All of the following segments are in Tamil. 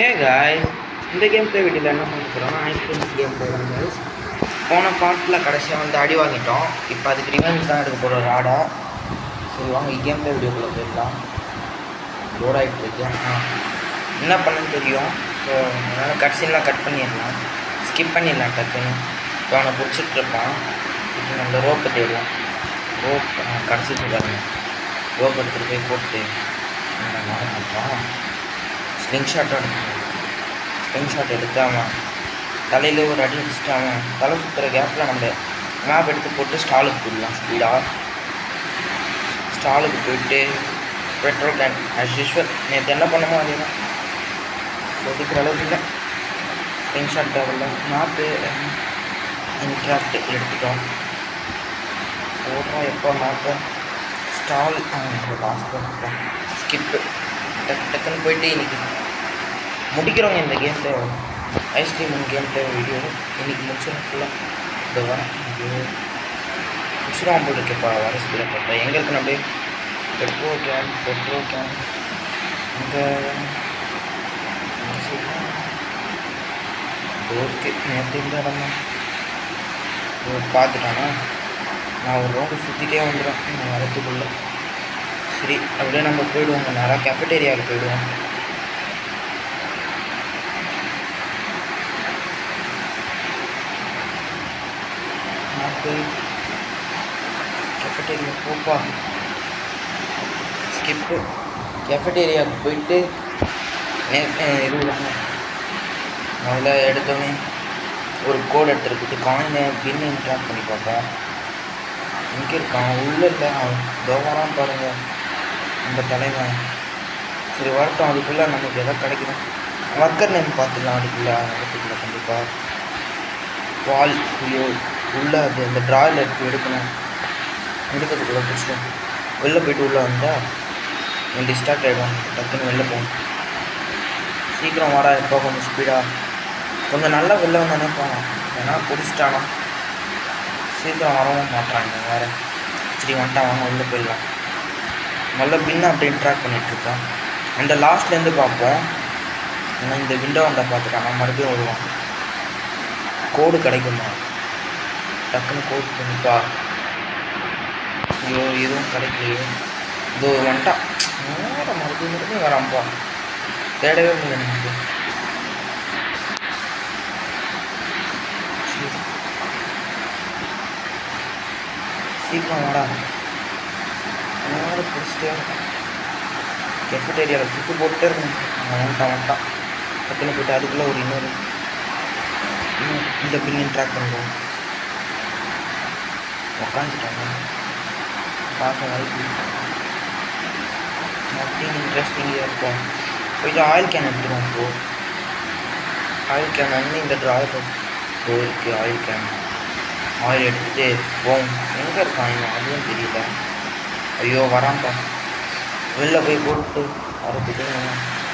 ஹே காய்ஸ், இந்த கேம் ப்ளே வீடியோவில் என்ன பண்ண போகிறோம்னா ஐஸ்கிரீம் கேம் ப்ளே தான் காய்ஸ். போன பார்ட்டில் கடைசியாக வந்து அடி வாங்கிட்டோம். இப்போ அதுக்கு ரிவெஞ்ச் தான் எடுக்க போகிற ஒரு ஆடை. சரி வாங்க கேம் ப்ளே வீடியோக்குள்ளே போயிடலாம். லோட் ஆகிட்டு இருக்கேன். என்ன பண்ணுன்னு தெரியும். ஸோ அதனால் கட்சின்லாம் கட் பண்ணிடலாம், ஸ்கிப் பண்ணிடலாம் டக்குன்னு. இப்போ அவனை பிடிச்சிட்டு இருப்பான். இப்போ நம்ம ரோப்பை தேடுவோம். ரோப் கடைசிட்டு பாருங்க. ரோப் எடுத்துகிட்டு போய் போட்டு மாட்டோம். ஸ்லிங் ஷாட் எடுத்து அவன் தலையிலே ஒரு அடி அடிச்சுட்டு அவன் தலை சுற்றுற கேப்பில் நம்ம மேப் எடுத்து போட்டு ஸ்டாலுக்கு போயிடலாம். ஸ்பீடாக ஸ்டாலுக்கு போயிட்டு பெட்ரோல் கேன் ஆஸ் யூஸ்வல் நேற்று என்ன பண்ணமோ அதே தான் ஒதுக்கிற அளவுக்கு இல்லை. ஸ்லிங் ஷாட் தேவையில்ல. மேப்பு இன்ட்ராக்ட் எடுத்துட்டோம். போடுறோம். எப்போ மேப்பு ஸ்டால் லாஸ்ட் பண்ணிட்டோம். ஸ்கிப்பு டக்குன்னு போயிட்டு இன்றைக்கி முடிக்கிறவங்க இந்த game play ice cream game play video இன்றைக்கி முடிச்சிடும் ஃபுல்லாக. இந்த வரேன் முடிச்சிடும் போல் இருக்கேப்பா. வர ஸ்பீடாக போட்டேன். எங்கே இருக்கு நம்ம பெட்ரோல் கேன் இங்கே ஓகே. நேற்று இந்த இடம் தான் பார்த்துட்டானா. நான் ஒரு ரவுண்டு சுற்றிட்டே வந்துடும் நான் வரத்துக்குள்ளே. சரி அப்படியே நம்ம போயிடுவோங்க. நேராக கேஃபட்டேரியாவுக்கு போயிடுவோம். கேஃபட்டேரியா போப்பா. ஸ்கிப்பு. கேஃபட்டேரியாவுக்கு போயிட்டு இருவாங்க. முதல்ல எடுத்தோடனே ஒரு கோடு எடுத்துருக்கு. காயினை பின்னு இன்ட்ராக்ட் பண்ணி பார்ப்போம். எங்கே இருக்கான்? உள்ளே இல்லை. அவன் தோவரான் பாருங்கள் நம்ம தலைவன். சரி வரட்டும். அதுக்குள்ளே நமக்கு எதாவது கிடைக்கணும். ஒர்க்கர் நேம் பார்த்துக்கலாம். அதுக்குள்ளே இடத்துக்குள்ள கண்டிப்பாக வால் உள்ளே அது அந்த ட்ராயில் எடுக்கணும். எடுக்கிறதுக்குள்ளே பிடிச்சிடும். வெளில போய்ட்டு உள்ளே வந்தால் என் டிஸ்ட்ராக்ட் ஆகிடும். டக்குன்னு வெளில போகணும். சீக்கிரம் வாடா. எப்போ கொஞ்சம் ஸ்பீடாக கொஞ்சம் நல்லா வெளில வந்தானே போகணும். ஏன்னா பிடிச்சிட்டானா சீக்கிரம் வரவும் மாட்டாங்க வேறு. சரி வந்துட்டான் வாங்க உள்ளே போயிடலாம். நல்லா பின்ன அப்படியே இன்ட்ராக்ட் பண்ணிகிட்ருக்கோம். அந்த லாஸ்ட்லேருந்து பார்ப்போம். ஏன்னா இந்த விண்டோ வந்தால் பார்த்துட்டாங்க. மறுபடியும் வருவான். கோடு கிடைக்குமா? டக்குன்னு கோடு பண்ணிப்பா. ஐயோ எதுவும் கிடைக்கலையே. இதோ வந்துட்டான். மறுபடியும் வரான்ப்பா. தேடவே முடியல எனக்கு. சீக்கிரம் வாடா. நேரம் பிடிச்சிட்டே இருக்கும். கெஃபட்டேரியாவில் சுற்றி போட்டுட்டே இருக்கணும். வந்துட்டான். டக்குன்னு போய்ட்டு அதுக்குள்ளே ஒரு இன்னொரு இந்த பின் இன்ட்ராக்ட் பண்ணுவோம். உக்காந்துட்டாங்க. பார்க்க வாய்ப்பு நத்திங் இன்ட்ரெஸ்டிங்காக இருக்கும். போய்ட்டு ஆயில் கேன் எடுத்துருவோம். இப்போது ஆயில் கேன் வந்து இந்த ட்ராயர் போயிருக்கு. ஆயில் எடுத்துகிட்டு போவோம். எங்கே இருக்கான் இவன்? அதுவும் தெரியல. ஐயோ வரான்ப்பா. வெளில போய் போட்டு வரத்துக்கு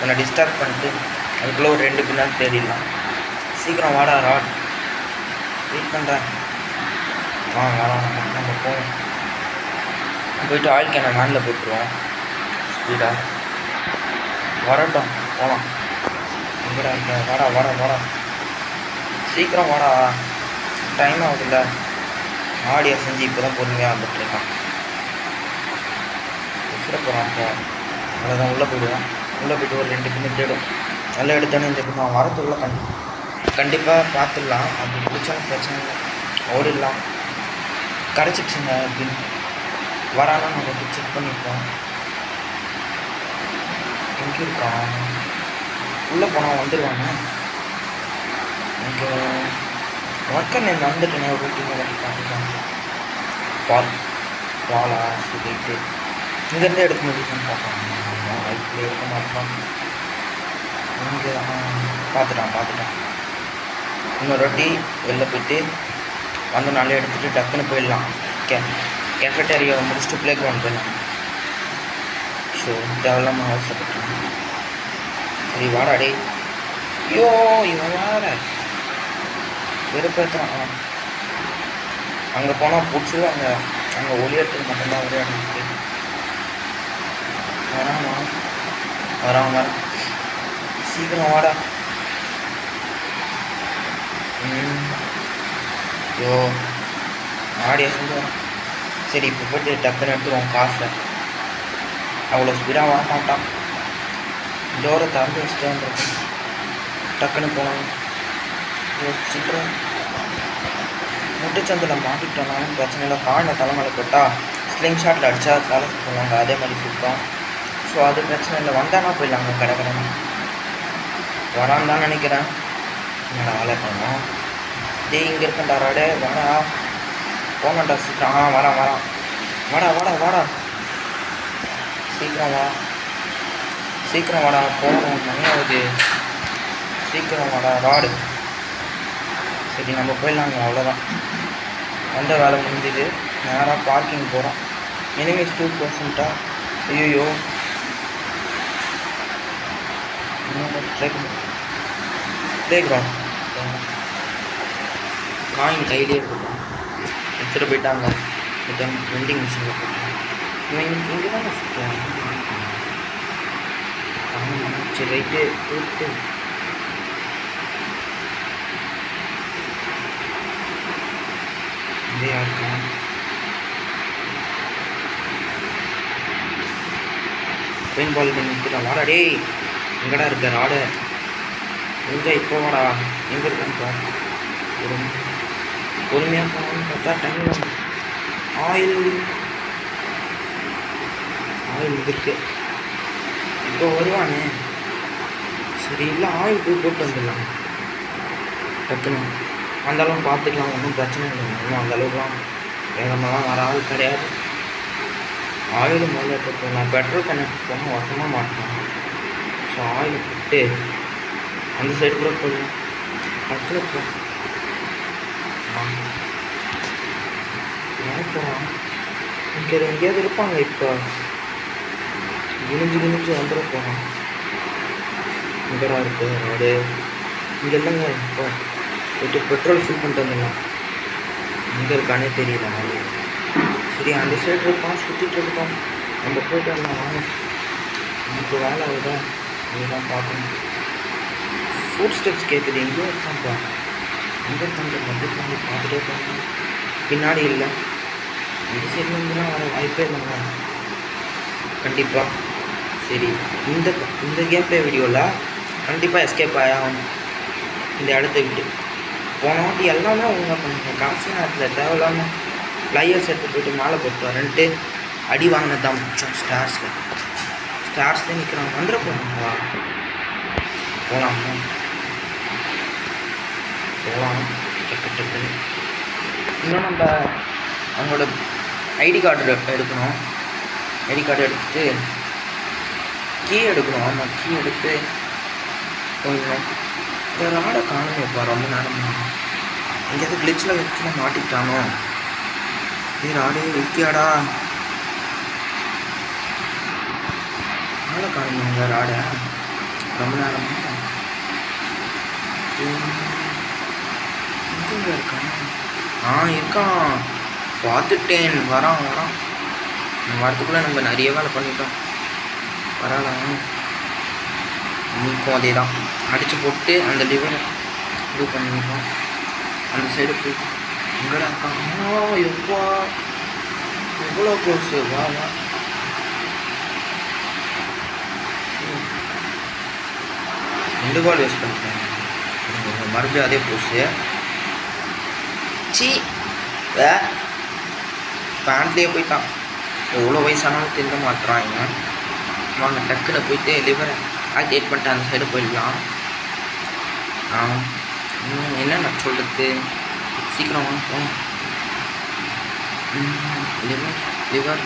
உன்னை டிஸ்டர்ப் பண்ணிட்டு அதுக்குள்ளே ஒரு 2 பின்னாடி தேடிடலாம். சீக்கிரம் வாடா ராட். வெயிட் பண்ணுறேன். வரான். நம்ம போவோம். போயிட்டு ஆயில் கேனை வேனில் போட்டுருவோம். ஸ்பீடாக வரட்டும். போகலாம். எங்கடா இருக்க? வாடா. சீக்கிரம் வாடா. டைம் ஆகுதுல்ல. ஆடியை செஞ்சு இப்போ தான் பொறுமையாக வந்துட்டுருக்கான். போகிறான். அப்போ அவ்வளோதான். உள்ளே போயிடுவான். உள்ளே போய்ட்டு ஒரு 2 பின்னு தேடும். நல்லா எடுத்தோன்னே இந்த பின் அவன் வரத்துக்குள்ளே கண்டிப்பாக பார்த்துடலாம். அப்படி பிடிச்சாலும் பிரச்சனை இல்லை, ஓடிடலாம். கிடச்சிடுச்சுங்க பின். வரானா நம்ம செக் பண்ணிப்போம். எங்கே இருக்கான்? உள்ளே போனால் வந்துடுவாங்க. இங்கே ஒர்க்கர் நேம் வந்துட்டேனே. ஒரு ரூட்டிங் பார்த்துட்டான். பாலா சொல்லிட்டு இங்கேருந்தே எடுக்க முடியுதுன்னு பார்க்கலாம். லைஃப்லேயே எடுக்க மாட்டான். இங்கே பார்த்துட்டான். இன்னொரு வாட்டி வெளில போய்ட்டு வந்து நாளே எடுத்துகிட்டு டக்குன்னு போயிடலாம். கேஃபட்டேரியாவை முடிச்சுட்டு ப்ளே கிரவுண்ட் போயிடலாம். ஸோ தேவையில்லாமல் அவசரப்பட்டான். சரி வாடா டே. ஐயோ இவன் வேறு வெறுப்பேற்றுறான். அங்கே போனால் பிடிச்சிருவாங்க. அங்கே ஒளியத்துக்கு மட்டும்தான் விளையாடுறது. வரான். சீக்கிரம் வாடா. ஐயோ ஆடியா செஞ்சோம். சரி இப்போ போய்ட்டு டக்குன்னு எடுத்துருவோம் காசை. அவ்வளோ ஸ்பீடாக வர மாட்டான். டோரை திறந்து வச்சுட்டேன். டக்குன்னு போனாங்க. சீக்கிரம் முட்டுச்சந்தில் மாட்டிக்கிட்டோம்னாலும் பிரச்சனை இல்லை. காயினை தலைமையில் போட்டால் ஸ்லிங் ஷாட்டில் அடித்தா தலை போவாங்க. அதே மாதிரி சுத்தம். ஸோ அது பிரச்சனை இல்லை. வந்தானா போயிடலாங்க. கடை வரான்னு தான் நினைக்கிறேன். என்னடா வேலை போனோம். டேய் இங்கே இருக்கண்டா ராடே. வாடா போங்கண்டா சீக்கிரம். வரான் வாடா வாடா வாடா. சீக்கிரம் வாடா போகணும். மணி ஆகுது. சீக்கிரம் வாடா ராடு. சரி நம்ம போயிடலாங்க. அவ்வளோதான், வந்த வேலை முடிஞ்சுது. நேராக பார்க்கிங் போகிறோம். எனிமீஸ் 2%. ஐயோ ப்ளே கிரவுண்ட் காயின் கையிலே போட்டோம். எடுத்துகிட்டு போயிட்டாங்க. வெண்டிங் மிஷினில் போட்டோம். இங்கே தான் சுற்றுவோம். சரி ரைட்டு போட்டு இதே இருக்கும். பெயின் பால் நிறுத்திடலாம். வாடா டே. எங்கடா இருக்க ராடு? எங்கே இப்போ வாடா. எங்கே இருக்கா? ஒரு பொறுமையாக போகணும்னு பார்த்தா டைம் ஆயில் இருக்கு. இப்போ வருவானே. சரி இல்லை ஆயில் போட்டு வந்துடலாம் டக்குன்னு. அந்தளவுக்கு பார்த்துக்கலாம். ஒன்றும் பிரச்சனை இல்லை. ஒன்றும் அந்தளவுக்குலாம் வேகமெல்லாம் வர ஆள் கிடையாது. ஆயில் முதல்ல எடுத்து நான் பெட்ரோல் கனெக்ட் போனால் வசமாக மாட்டேன். ஸோ ஆயில் போட்டு அந்த சைடு கூட போயிடும். பக்கத்தில் போ போகலாம். இங்கே எங்கேயாவது இருப்பாங்க. இப்போ குனிஞ்சு வந்துட போகலாம். இங்கடா இருக்கு ரோடு. இங்கே இல்லைங்க. இப்போ போய்ட்டு பெட்ரோல் ஃபில் பண்ணிட்டு வந்துடலாம். எங்கே இருக்கானே தெரியல. சரி அந்த சைடு இருப்பான். சுற்றிட்டு இருப்பான். நம்ம போய்ட்டு வரலாம் வாங்க. நமக்கு வேலை ஆகுதா இதுதான் பார்க்கணும். ஃபுட் ஸ்டெப்ஸ் கேட்குது. எங்கேயோ இருக்கான்ப்பா. எங்கே இருக்காங்க பார்த்துட்டே போகணும். பின்னாடி இல்லை. இந்த சைட்லேருந்துலாம் வர வாய்ப்பே இல்லைங்க கண்டிப்பாக. சரி இந்த கேம் ப்ளே வீடியோவில் கண்டிப்பாக எஸ்கேப் ஆகும். இந்த இடத்த விட்டு போன வாட்டி எல்லாமே ஒழுங்காக பண்ணுங்க. காசு நேரத்தில் தேவையில்லாமல் ப்ளையர்ஸ் எடுத்து போய்ட்டு மேலே போட்டு வரேன்ட்டு அடி வாங்கினது தான் மிச்சம். ஸ்டார்ஸ்லேயே நிற்கிறாங்க. வந்துட போகணுங்களா? போகலாம் டக்குன்னு. இன்னும் நம்ம அவங்களோட ஐடி கார்டு எடுக்கணும். ஐடி கார்டு எடுத்துகிட்டு கீ எடுக்கணும். ஆமாம் கீ எடுத்து போயிடணும். வேறு ஆடை காணுமேப்பா. ரொம்ப நேரமாக எங்கேயாவது கிளிச்சில் வச்சுலாம் மாட்டிக்கிட்டானோ. வேறு ஆடே விற்கியாடா. ஆடை காணுமே. வேறு ஆடை ரொம்ப நேரமாக எங்கே இருக்கான்? இருக்கான். பார்த்துட்டேன். வரான். வரத்துக்குள்ளே நம்ம நிறைய வேலை பண்ணிட்டோம். பரவாயில்ல. நீக்கும் அதே தான் அடித்து போட்டு அந்த லிவரை இது பண்ணிட்டோம். அந்த சைடு போய் எங்கடா இருக்கான்? எவ்வளோ க்ளோஸு. வா 2 பால் வேஸ்ட் பண்ணிட்டேன். மறுபடியும் அதே போச்சு. பேண்ட்லேயே போயிட்டான். எவ்வளோ வயசானாலும் திரும்ப மாட்டுறாங்க. வாங்க டக்குன்னு போயிட்டு லிவரை ஆக்டிவேட் பண்ணிட்டு அந்த சைடு போயிடலாம். என்ன நான் சொல்கிறது? சீக்கிரம் வாங்க. லிவர்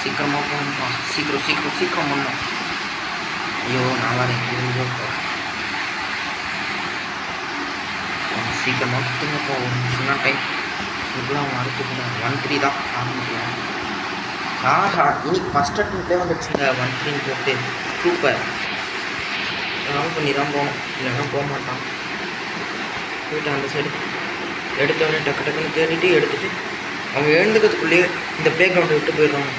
சீக்கிரமாக போகணுமா? சீக்கிரம் பண்ணணும். ஐயோ நான் வரேன். சீக்கிரமாக திரும்ப போகும். சின்ன டைம் இப்பெல்லாம் வரத்துக்கு 1-3 தான் ஆரம்பிக்கலாம். இன்னைக்கு ஃபஸ்ட் அட்டம்ப்ட்லேயே வந்துடுச்சுங்க 1-3 போட்டு. சூப்பர். அதனால் பண்ணி தான் போகணும். இல்லைன்னா போக மாட்டான். போயிட்டு அந்த சைடு எடுத்தவொடனே டக்குன்னு தேடிட்டு எடுத்துகிட்டு அவங்க எழுந்துக்கிறதுக்குள்ளேயே இந்த ப்ளே கிரவுண்டை விட்டு போயிடுவாங்க.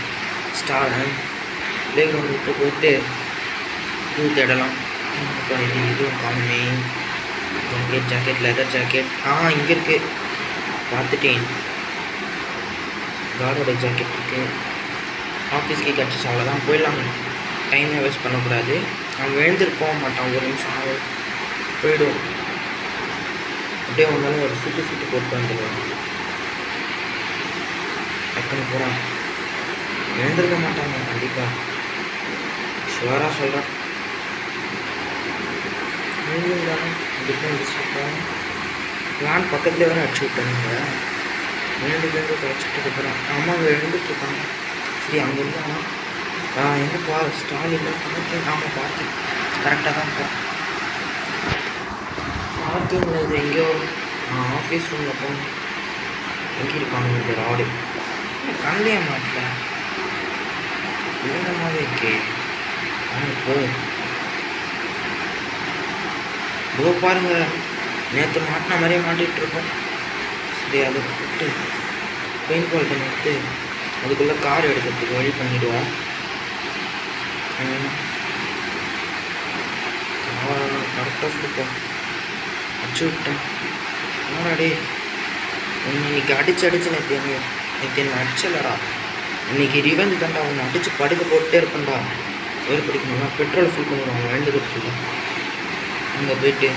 ப்ளே கிரவுண்டை விட்டு போயிட்டு தேடலாம். இப்போ இதுவும் காணுமே. ஜாக்கெட் லெதர் ஜாக்கெட் இங்கே இருக்குது, பார்த்துட்டேன். கார்டோட ஜாக்கெட் இருக்குது. ஆஃபீஸ்க்கு கிடச்சிச்சு, அவ்வளோதான், போயிடலாம். டைமே வேஸ்ட் பண்ணக்கூடாது. அவன் எழுந்திருக்க போக மாட்டான், ஒரு நிமிஷம் போயிடும். அப்படியே வந்தாலும் ஒரு சுட்டு போட்டு வந்துடுவான். டக்குன்னு போகிறான், எழுந்திருக்க மாட்டாங்க கண்டிப்பாக, ஷுவராக சொல்கிறேன். பிளான் பக்கத்துலேயே வேறு அடிச்சு விட்டாங்க. எழுந்து வச்சுட்டு போகிறான். அம்மா எழுந்துட்டுருக்காங்க. சரி அங்கே இருந்தானா எங்கேப்பா ஸ்டால் இல்லை பார்க்கிங். பார்க்கிங் கரெக்டாக தான் போகிறேன். பார்க்கிங்கில் இது எங்கேயோ ஆஃபீஸ் ரூமில் போகணும். எங்கே இருக்காங்க இந்த ராடு? கண்ணிலே மாட்டேன், வேணமாவே இருக்கே. போகும். இதோ பாருங்க, நேற்று மாட்டின மாதிரியே மாட்டிகிட்ருக்கோம். சரி அதை விட்டு பெயிண்ட் பால் பண்ணி எடுத்து அதுக்குள்ளே கார் எடுக்கிறதுக்கு வழி பண்ணிவிடுவோம். கரெக்டாக கொடுப்போம். அடிச்சு விட்டேன். ஆனாடே இன்னைக்கு அடிச்சு நேற்று என்ன அடிச்சலடா. இன்னைக்கு ரிவெஞ்ச் தாண்டா, ஒன்று அடித்து படுக்க போட்டே இருப்பேன்டா. வேறு பிடிக்கணும்னா பெட்ரோல் ஃபில் பண்ணிடுவாங்க வேண்டுகிறதுக்கு. அங்கே போயிட்டு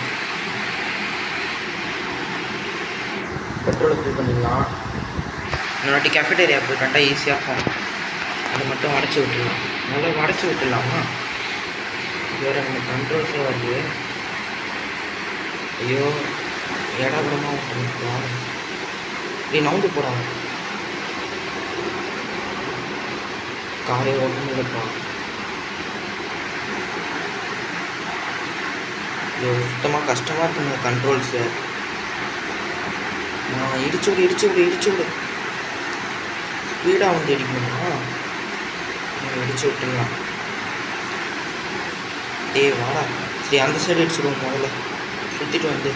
பெட்ரோலை ஃபில் பண்ணிடலாம். இன்னொரு கேஃபேட்டேரியா போய் கரெக்டாக ஈஸியாக இருக்கும். அதை மட்டும் உடச்சி விட்டுடலாம். நல்லா உடச்சி விட்டுடலாமா? வேறு நம்ம கண்ட்ரோல்ஸே வருது. ஐயோ இடப்படமாக விட்டுருப்பா. நீ நவுந்து போடாங்க, காரே ஓட்டணும் இல்லைப்பா. ஐயோ சுத்தமாக கஷ்டமாக இருக்குங்க கண்ட்ரோல்ஸு. இடிச்சு விடு. ஸ்பீடாக வந்து அடிக்கணுமா? இடிச்சு விட்டுடலாம். வாடா. சரி அந்த சைடு அடிச்சுடுவோம். முதல்ல சுற்றிட்டு வந்து.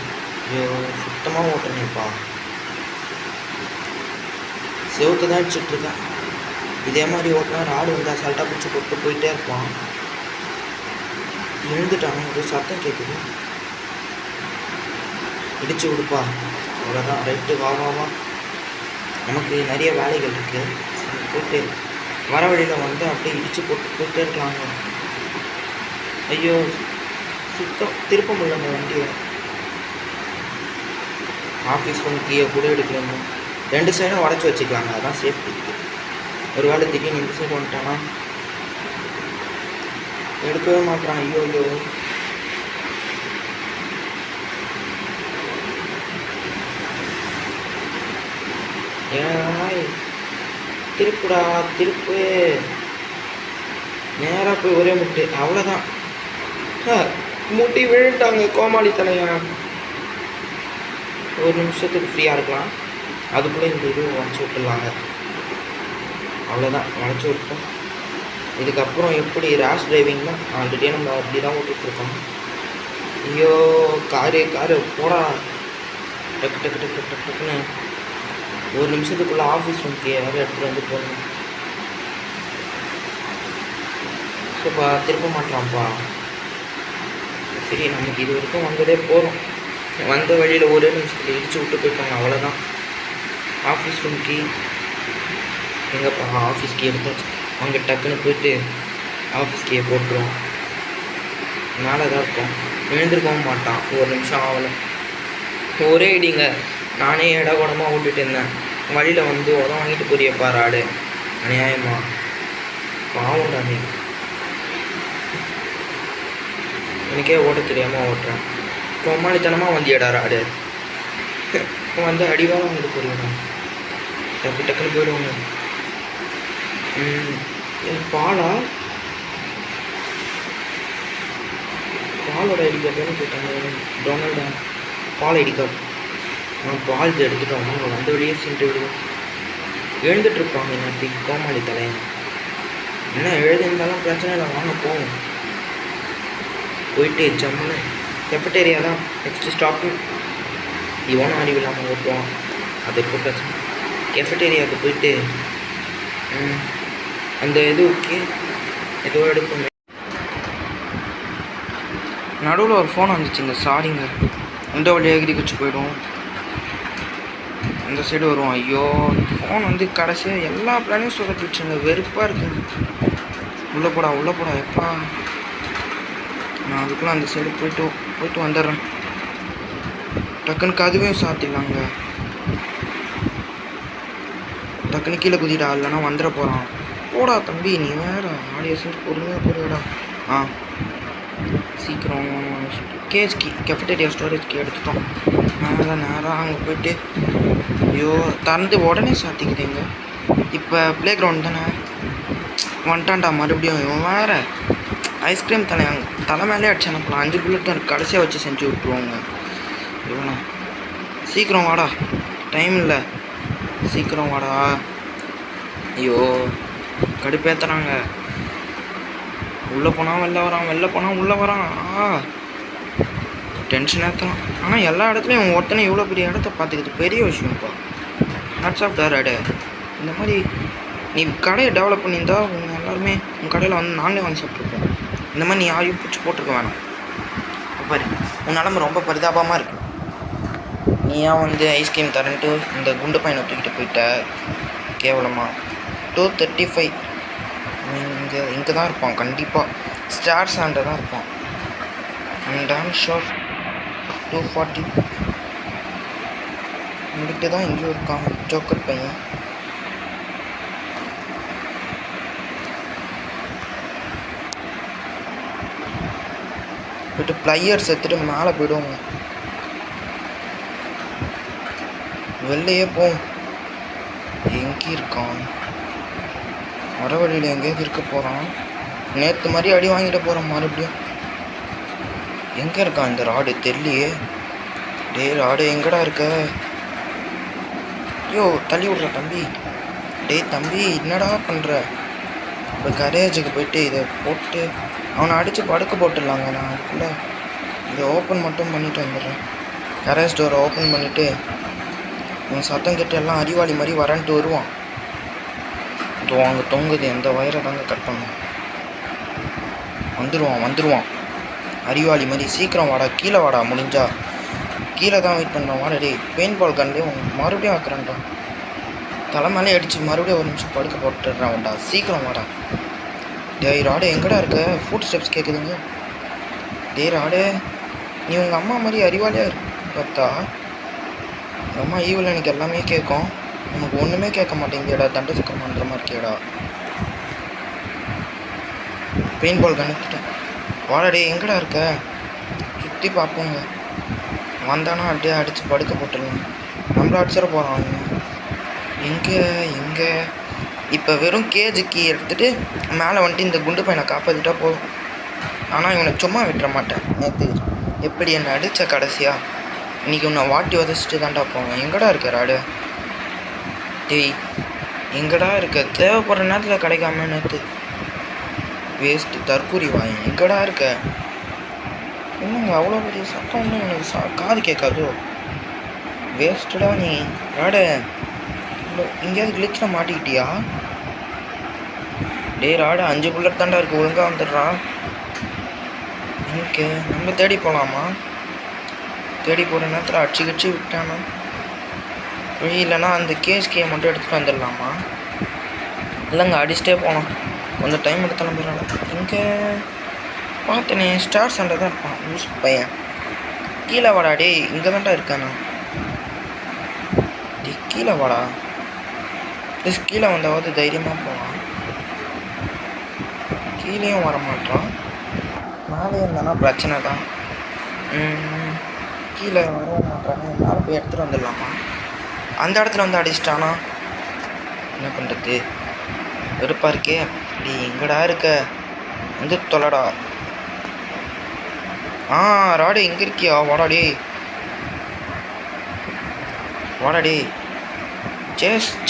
ஐயோ சுத்தமாக ஓட்டுறேன்ப்பா. செவத்து தான் அடிச்சுட்ருக்கேன். இதே மாதிரி ஓட்டினா ராடு வந்து அசால்ட்டாக பிடிச்சி போட்டு போயிட்டே இருப்பான். எழுந்துட்டாங்க, ஏதோ சத்தம் கேட்குது. இடிச்சு விடுப்பா, அவ்வளோதான். ரைட்டு, வா. நமக்கு நிறைய வேலைகள் இருக்குது. போயிட்டு வர வழியில் வந்து அப்படியே இடித்து போட்டு போயிட்டே இருக்கலாங்க. ஐயோ சுத்தம் திருப்ப முடியல அந்த வண்டியை. ஆஃபீஸ் ரூம் கீயை கூட எடுக்கலாங்க. 2 சைடும் உடச்சி வச்சுக்கலாங்க, அதான் சேஃப்டி. ஒரு வேளை திடீர்னு இந்த சைடு வந்துட்டானா எடுக்கவே மாட்டான். ஐயோ ஏய் திருப்புடா, திருப்பு. நேராக போய் ஒரே முட்டு, அவ்வளோதான். முட்டி விழுட்டாங்க கோமாளி தலையா. ஒரு நிமிஷத்துக்கு ஃப்ரீயாக இருக்கலாம், அதுக்குள்ளே இந்த இது உடச்சி விட்டுடலாங்க. அவ்வளோதான், உடச்சி விட்டோம். இதுக்கப்புறம் எப்படி ரேஷ் டிரைவிங் தான். ஆல்ரெடி நம்ம அப்படி தான் ஓட்டிகிட்ருக்கோம். ஐயோ காரு போடா. டக்குன்னு ஒரு நிமிஷத்துக்குள்ளே ஆஃபீஸ் ரூம்க்கு யாரும் எடுத்துகிட்டு வந்து போகணும். சோப்பா திருப்ப மாட்டான்ப்பா. சரி நமக்கு இது வரைக்கும் வந்ததே போகிறோம். வந்த வழியில் ஒரே நிமிஷத்தில் இடிச்சு விட்டு போயிட்டாங்க, அவ்வளோதான். ஆஃபீஸ் ரூம்க்கு எங்கப்பா ஆஃபீஸ் கீ எடுத்தாச்சு. அங்கே டக்குன்னு போயிட்டு ஆஃபீஸ் கீயை போட்டுருவோம். மேலே தான் இருக்கும், எழுந்திருக்கவும் மாட்டான். ஒரு நிமிஷம் ஆகலை, ஒரே இடிங்க. நானே இடகுடமாக ஓட்டிகிட்டு இருந்தேன், வழியில் வந்து உதவ வாங்கிட்டு போறியப்பா ராடு. அநியாயமா பாவம்டா நீ. எனக்கே ஓட்ட தெரியாமல் ஓட்டுறேன். கோமாளித்தனமாக வந்தியடா ராடு. வந்து அடிவாரம் வந்துட்டு போறியடா. டக்குன்னு போயிடுவாங்க. பாலோட ஐடி கார்டுன்னு கேட்டாங்க. டொனால்டா பால் ஐடி கார்டு. பால் எடுத்துட்டோம். வந்த வழியே சென்று விடுவோம். எழுந்துட்டுருப்பாங்க இன்னைக்கு கோமாளி தலையன். என்ன எழுதிருந்தாலும் பிரச்சனை இல்லை, வாங்க போவோம். போயிட்டு ஜம்முன்னு கெஃபட்டேரியா தான் நெக்ஸ்ட்டு ஸ்டாப்பு. இவனும் அறிவு இல்லாமல் ஓட்டுவான், அது இருக்க பிரச்சனை. கெஃபட்டேரியாவுக்கு போயிட்டு அந்த இது ஓகே ஏதோ எடுப்போம். நடுவில் ஒரு ஃபோன் வந்துச்சுங்க, சாரிங்க. இந்த வழியாக எகிரி வச்சு போய்டும், இந்த சைடு வருவோம். ஐயோ ஃபோன் வந்து கடைசியாக எல்லா பிளானையும் சொதப்பிடுச்சுங்க, வெறுப்பாக இருக்குங்க. உள்ளே போடா எப்பா. நான் அதுக்குள்ளே அந்த சைடு போயிட்டு வந்துடுறேன். டக்குன்னு கதவையும் சாத்திடலாங்க. டக்குன்னு கீழே குதிடா, இல்லைன்னா வந்துட போகிறான். போடா தம்பி, நீ வேற ஆடியோ செஞ்சு பொறுமையாக போடுடா. சீக்கிரம் கெஃபட்டேரியா ஸ்டோரேஜ்க்கு எடுத்துட்டோம். நேராக அங்கே போயிட்டு ஐயோ திறந்து உடனே சாத்திக்கிட்டேங்க. இப்போ ப்ளே கிரவுண்ட் தானே வந்துட்டான்டா மறுபடியும். இவன் வேறு ஐஸ்கிரீம் தலை மேலே அடிச்சு அனுப்பலாம். 5 புல்லட் தான் கடைசியாக வச்சு செஞ்சு விட்ருவோங்க இவனை. சீக்கிரம் வாடா, டைம் இல்லை, சீக்கிரம் வாடா. ஐயோ கடுப்பேற்றுறாங்க. உள்ளே போனால் வெளில போனால் உள்ளே வரான். டென்ஷன் ஏற்றலாம். ஆனால் எல்லா இடத்துலையும் ஒருத்தனை இவ்வளோ பெரிய இடத்த பார்த்துக்கிது பெரிய விஷயம்ப்பா. ஹாட்ஸ் ஆஃப் டேர் அடே. இந்த மாதிரி நீ கடையை டெவலப் பண்ணியிருந்தா உங்கள் எல்லாருமே உங்கள் கடையில் வந்து நாங்களே வாங்கி சாப்பிட்ருப்போம். இந்த மாதிரி நீ யாரையும் பிடிச்சி போட்டிருக்க வேணாம். பாரு உன் நிலமை ரொம்ப பரிதாபமாக இருக்குது. நீ ஏன் வந்து ஐஸ்கிரீம் தரன்ட்டு இந்த குண்டு பையனை தூக்கிட்டு போயிட்ட கேவலமாக. 235 இங்கே தான் இருப்பான் கண்டிப்பாக. ஸ்டார் சாண்டை தான் இருப்பான். அண்ட் டேம் ஷோர் 240 முடிக்கிட்டு தான் இங்கேயும் இருக்கான் ஜோக்கர் பையன். போய்ட்டு பிளையர்ஸ் எடுத்துகிட்டு மேலே போய்டுவோங்க. வெளிலையே போவோம். எங்கே இருக்கான்? வர வழியில் எங்கேயாவது இருக்க போகிறான். நேற்று மாதிரி அடி வாங்கிட்டு போகிறான் மறுபடியும். எங்கே இருக்கான் இந்த ராடு தெரியலையே. டே ராடு எங்கடா இருக்க? ஐயோ தள்ளி விட்ற தம்பி. டே தம்பி என்னடா பண்ணுற? இப்போ கரேஜுக்கு போயிட்டு இதை போட்டு அவனை அடித்து படுக்க போட்டுடலாங்க. நான் அதுக்குள்ளே இதை ஓப்பன் மட்டும் பண்ணிவிட்டு வந்துடுறேன். கரேஜ் டோரை ஓப்பன் பண்ணிவிட்டு அவன் சத்தம் கிட்ட எல்லாம் அறிவாளி மாதிரி வரன்ட்டு வருவான். இதோ அங்கே தொங்குது, எந்த வயரை தாங்க கட் பண்ணும். வந்துடுவான் அறிவாளி மாதிரி. சீக்கிரம் வாடா, கீழே வாடா, முடிஞ்சா கீழே தான் வெயிட் பண்ணுறான். வாடா டே, பெயிண்ட் பால் கன்லேயே மறுபடியும் ஆக்குறான்டா. தலை மேலே அடித்து மறுபடியும் ஒரு நிமிஷம் படுக்க போட்டுடுறான்டா. சீக்கிரம் வாடா. டேய் ராடு எங்கடா இருக்க? ஃபுட் ஸ்டெப்ஸ் கேட்குதுங்க. டே ராடு, நீ உங்கள் அம்மா மாதிரி அறிவாளியாக பார்த்தா உங்கள் அம்மா ஈவில் எனக்கு எல்லாமே கேட்கும், உனக்கு ஒன்றுமே கேட்க மாட்டேங்கியடா. தண்டை சுக்கம் பண்ணுற மாதிரி கேடா. பெயிண்ட் பால் கணிக்கிட்டேன். வாடா டே எங்கடா இருக்க? சுற்றி பார்ப்போங்க. வந்தானா அப்படியே அடித்து படுக்க போட்டுடலாம். நம்மள அடிச்சிட போகிறான் அவன். எங்கே இப்போ வெறும் கேஜுக்கு எடுத்துகிட்டு மேலே வந்துட்டு இந்த குண்டு பையனை காப்பாற்றிட்டா போதும். ஆனால் இவனை சும்மா விட்டுற மாட்டேன். நேற்று எப்படி என்னை அடித்த கடைசியாக இன்றைக்கி உன்னை வாட்டி உதச்சிட்டு தான்டா போவேன். எங்கடா இருக்க ராடு? டேய் எங்கடா இருக்க? தேவைப்படுற நேரத்தில் கிடைக்காம நேற்று வேஸ்ட்டு தற்கூரி வாய். எங்கடா இருக்க? என்னங்க அவ்வளோ பெரிய சத்தம் ஒன்றும் எனக்கு காது கேட்காதோ? வேஸ்ட்டுடா நீ ராடு. எங்கேயாவது கிளிச்சில் மாட்டிக்கிட்டியா? டே ராடு 5 புல்லட் தாண்டா இருக்குது, ஒழுங்காக வந்துடுறான். எனக்கு நம்ம தேடி போகலாமா? தேடி போகிற நேரத்தில் அடிச்சு விட்டானா வழி இல்லைன்னா அந்த கேஸ்கே மட்டும் எடுத்துகிட்டு வந்துடலாமா? இல்லைங்க அடிச்சுட்டே போகலாம். கொஞ்சம் டைம் எடுத்து கிளம்பிடுறாங்க. இங்கே பார்த்தனே ஸ்டார் சண்டை தான் இருப்பான் லூஸ் பையன். கீழே வாடா டே, இங்கே தான்டா இருக்கானா? டே கீழே வாடா ப்ளீஸ். கீழே வந்தாவது தைரியமாக போகலாம். கீழேயும் வர மாட்டான். மேலே இருந்தானா பிரச்சனை தான். கீழே வரவும் மாட்டாங்க. மேலே போய் எடுத்துகிட்டு வந்துடலாமா? அந்த இடத்துல வந்து அடிச்சிட்டானா என்ன பண்ணுறது? வெறுப்பாக இருக்கே. டே எங்கடா இருக்க? வந்து தொலைடா. ராடு எங்கே இருக்கியா? வாடாடே வாடாடே.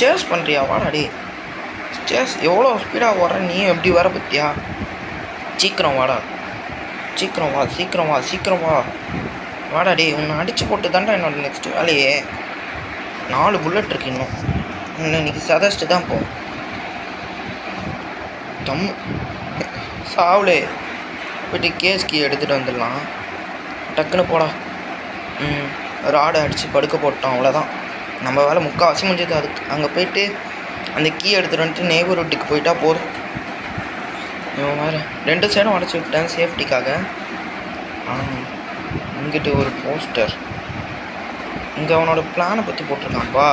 சேஸ் பண்ணுறியா? வாடாடே சேஸ். எவ்வளோ ஸ்பீடாக வர நீ எப்படி வர பற்றியா? சீக்கிரம் வாடா, சீக்கிரம் வா வாடாடே. உன்னை அடித்து போட்டு தாண்டா என்னோட நெக்ஸ்ட் வேலையே. 4 புல்லட் இருக்கு இன்னும். இன்னைக்கு சதஸ்ட்டு தான் போகும். சாவுலே போய்ட்டு கேஸ்கி எடுத்துகிட்டு வந்துடலாம். டக்குன்னு போடா. ராடை அடித்து படுக்க போட்டோம், அவ்வளோதான். நம்ம வேலை முக்கால்வாசி முடிஞ்சது. அதுக்கு அங்கே போயிட்டு அந்த கீ எடுத்துகிட்டு வந்துட்டு நெய்பர்ஹுட்டுக்கு போயிட்டா போதும். இவன் வேறு 2 சைடும் உடச்சி விட்டேன் சேஃப்டிக்காக. இங்கிட்டு ஒரு போஸ்டர், இங்கே அவனோட பிளானை பற்றி போட்டிருக்கான்ப்பா.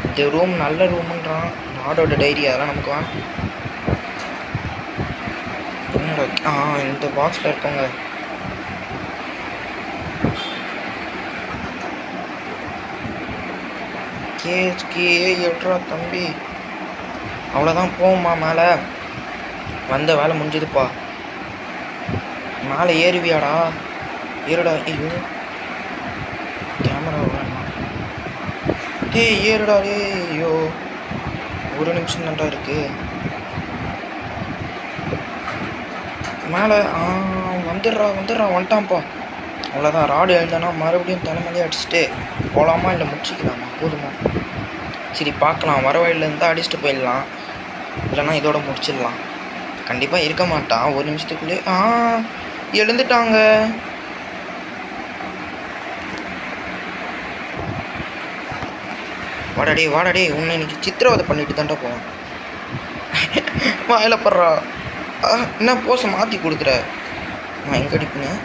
இந்த ரூம் நல்ல ரூமுன்றான். ராடோட டைரி அதெல்லாம் நமக்கு வேணும். என்னோட இந்த பாக்ஸில் இருக்கவங்க கே எட்ரா தம்பி. அவ்வளோதான், போகுமா மேலே. வந்த வேலை முடிஞ்சதுப்பா. மேலே ஏறுவியாடா? ஏறுடா. ஐயோ கேமரா வேணாம். ஏறுடா. ஐயோ 1 நிமிஷம் தான்டா இருக்கு மேலே. வந்துட்டான்ப்பா. அவ்வளோதான், ராடு எழுந்தானா மறுபடியும் தலைமையிலே அடிச்சுட்டு போகலாமா இல்லை முடிச்சிக்கலாமா? போதுமா? சரி பார்க்கலாம். வர வழியில் இருந்தால் அடிச்சுட்டு போயிடலாம், இல்லைன்னா இதோட முடிச்சிடலாம். கண்டிப்பாக இருக்க மாட்டான் 1 நிமிஷத்துக்குள்ளே. எழுந்துட்டாங்க. வாடாடே உன்னை இன்னைக்கு சித்திரவதை பண்ணிட்டு தான்டா போவேன். வாயில படுறா. என்ன போஸை மாற்றி கொடுக்குற? நான் எங்கே அடிப்பேன்?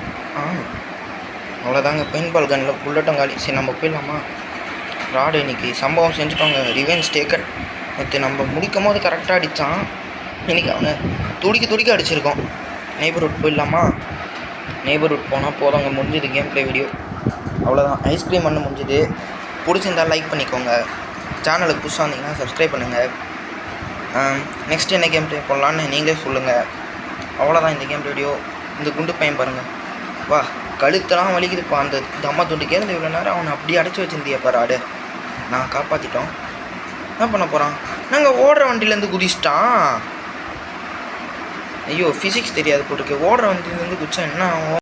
அவ்வளோதாங்க, பெயிண்ட் கன்னில் புல்லட்டும் காலி. சரி நம்ம போயிடலாமா? ராடு இன்னைக்கு சம்பவம் செஞ்சுட்டாங்க. Revenge taken. நேற்று நம்ம முடிக்கும் போது கரெக்டாக அடித்தான், இன்றைக்கி அவனை துடிக்க அடிச்சிருக்கோம். நெய்பர்ஹுட் போயிடலாமா? நெய்பர்ஹுட் போனால் போதாங்க, முடிஞ்சது கேம் ப்ளே வீடியோ. அவ்வளோதான், ஐஸ்கிரீம் ஒன்று முடிஞ்சுது. பிடிச்சிருந்தால் லைக் பண்ணிக்கோங்க. சேனலுக்கு புதுசாக வந்தீங்கன்னா சப்ஸ்கிரைப் பண்ணுங்கள். நெக்ஸ்ட் என்ன கேம் ப்ளே பண்ணலான்னு நீங்களே சொல்லுங்கள். அவ்வளோதான் இந்த கேம் வீடியோ. இந்த குண்டு பையன் பாருங்கள், வா கழுத்தெல்லாம் வலிக்குதுப்பா. அந்த தம்மா துண்டுக்கே இருந்து இவ்வளோ நேரம் அவனை அப்படியே அடைச்சி வச்சுருந்தியப்பா ராடு. நான் காப்பாற்றிட்டோம். என்ன பண்ண போகிறான்? நாங்கள் ஓடுற வண்டியிலேருந்து குதிச்சிட்டான். ஐயோ ஃபிசிக்ஸ் தெரியாது போட்டிருக்கு. ஓடுற வண்டியிலேருந்து குதிச்சா என்ன ஆகும்?